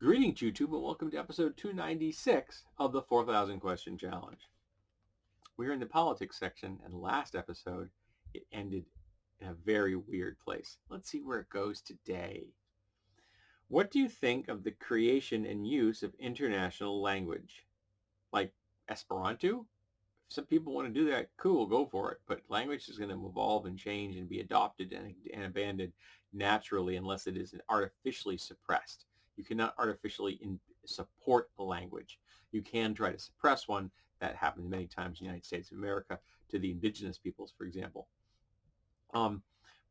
Greetings, YouTube, and welcome to episode 296 of the 4,000 Question Challenge. We're in the politics section, and last episode, it ended in a very weird place. Let's see where it goes today. What do you think of the creation and use of international language? Like Esperanto? If some people want to do that, cool, go for it. But language is going to evolve and change and be adopted and abandoned naturally unless it is artificially suppressed. You cannot artificially support a language. You can try to suppress one. That happens many times in the United States of America to the indigenous peoples, for example. But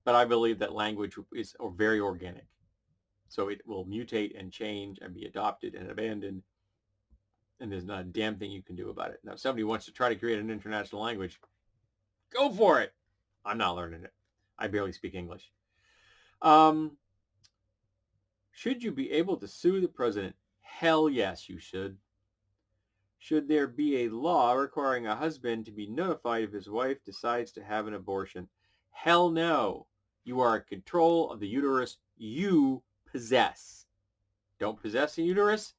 I believe that language is very organic. So it will mutate and change and be adopted and abandoned. And there's not a damn thing you can do about it. Now, if somebody wants to try to create an international language, go for it. I'm not learning it. I barely speak English. Should you be able to sue the president? Hell yes, you should. Should there be a law requiring a husband to be notified if his wife decides to have an abortion? Hell no. You are in control of the uterus you possess. Don't possess a uterus?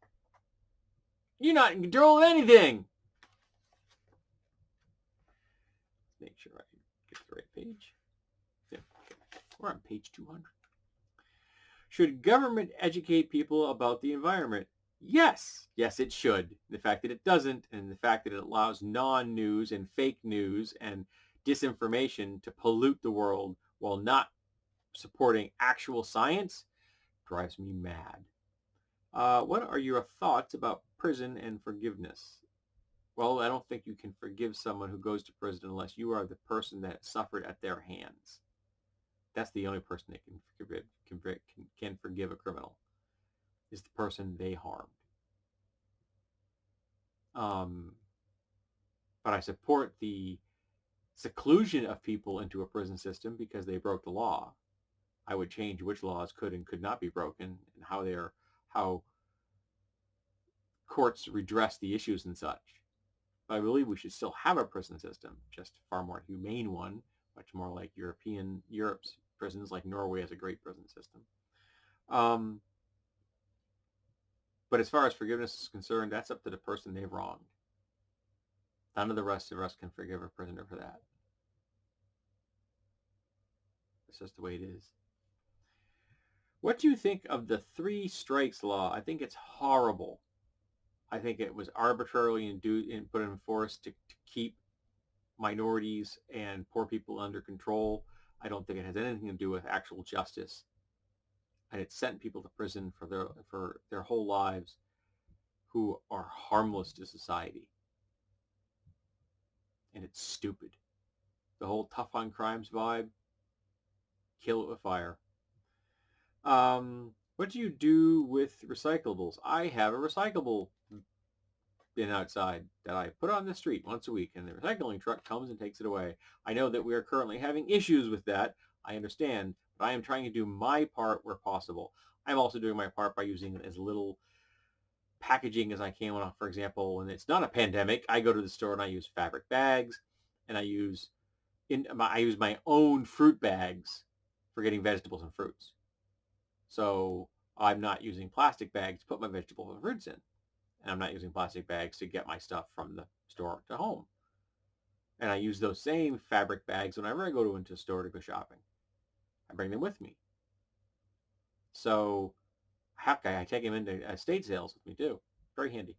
You're not in control of anything. Make sure I get the right page. Yeah, okay. We're on page 200. Should government educate people about the environment? Yes. Yes, it should. The fact that it doesn't, and the fact that it allows non-news and fake news and disinformation to pollute the world while not supporting actual science drives me mad. What are your thoughts about prison and forgiveness? Well, I don't think you can forgive someone who goes to prison unless you are the person that suffered at their hands. That's the only person that can forgive a criminal, is the person they harmed. But I support the seclusion of people into a prison system because they broke the law. I would change which laws could and could not be broken and how courts redress the issues and such. But I believe we should still have a prison system, just a far more humane one, much more like Europe's prisons, like Norway has a great prison system. But as far as forgiveness is concerned, that's up to the person they've wronged. None of the rest of us can forgive a prisoner for that. It's just the way it is. What do you think of the 3 strikes law? I think it's horrible. I think it was arbitrarily put in force to keep minorities and poor people under control. I don't think it has anything to do with actual justice. And it sent people to prison for their whole lives who are harmless to society. And it's stupid. The whole tough on crimes vibe, kill it with fire. What do you do with recyclables? I have a recyclable bin outside that I put on the street once a week, and the recycling truck comes and takes it away. I know that we are currently having issues with that. I understand, but I am trying to do my part where possible. I'm also doing my part by using as little packaging as I can. For example, when it's not a pandemic, I go to the store and I use fabric bags, and I use my own fruit bags for getting vegetables and fruits. So I'm not using plastic bags to put my vegetables and fruits in. And I'm not using plastic bags to get my stuff from the store to home. And I use those same fabric bags whenever I go into a store to go shopping. I bring them with me. So heck, I take them into estate sales with me too. Very handy.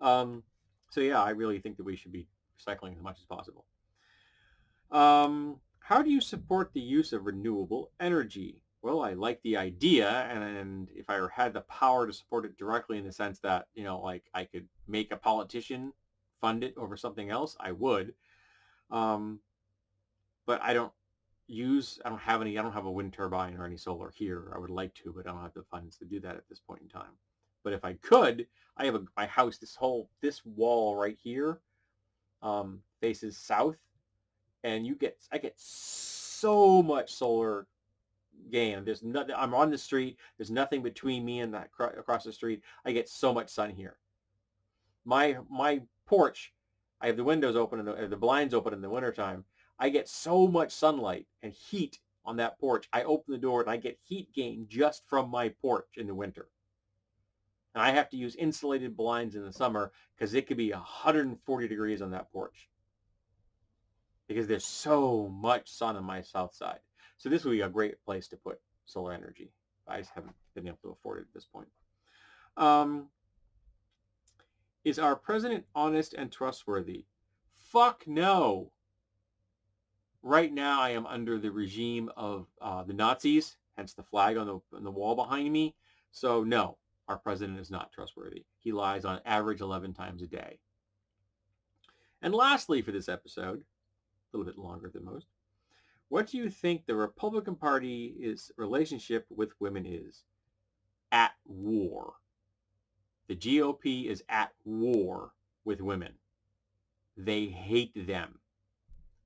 So yeah, I really think that we should be recycling as much as possible. How do you support the use of renewable energy? Well, I like the idea, and if I had the power to support it directly in the sense that, like I could make a politician fund it over something else, I would. But I don't have a wind turbine or any solar here. I would like to, but I don't have the funds to do that at this point in time. But if I could, I have my house, this wall right here faces south, and I get so much solar gain. There's nothing. I'm on the street. There's nothing between me and that across the street. I get so much sun here. My porch, I have the windows open and the blinds open in the wintertime. I get so much sunlight and heat on that porch. I open the door and I get heat gain just from my porch in the winter. And I have to use insulated blinds in the summer because it could be 140 degrees on that porch because there's so much sun on my south side. So this would be a great place to put solar energy. I just haven't been able to afford it at this point. Is our president honest and trustworthy? Fuck no. Right now, I am under the regime of the Nazis, hence the flag on the wall behind me. So no, our president is not trustworthy. He lies on average 11 times a day. And lastly for this episode, a little bit longer than most, what do you think the Republican Party's relationship with women is? At war. The GOP is at war with women. They hate them.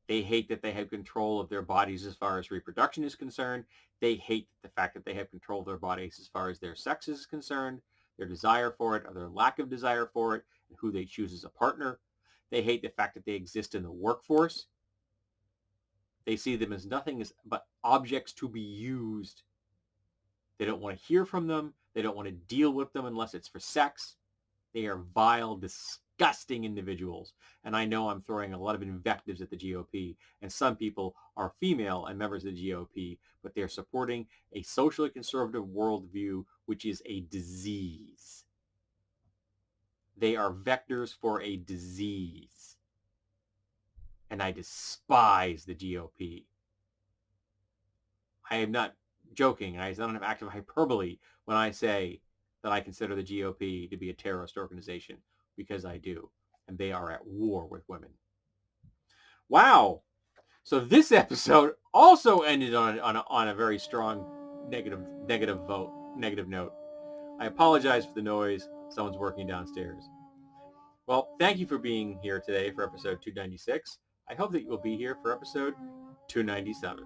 They hate that they have control of their bodies as far as reproduction is concerned. They hate the fact that they have control of their bodies as far as their sex is concerned, their desire for it or their lack of desire for it, and who they choose as a partner. They hate the fact that they exist in the workforce. They see them as nothing but objects to be used. They don't want to hear from them. They don't want to deal with them unless it's for sex. They are vile, disgusting individuals. And I know I'm throwing a lot of invectives at the GOP, and some people are female and members of the GOP, but they're supporting a socially conservative worldview, which is a disease. They are vectors for a disease. And I despise the GOP. I am not joking. I don't have active hyperbole when I say that I consider the GOP to be a terrorist organization, because I do. And they are at war with women. Wow. So this episode also ended on a very strong negative note. I apologize for the noise. Someone's working downstairs. Well, thank you for being here today for episode 296. I hope that you will be here for episode 297.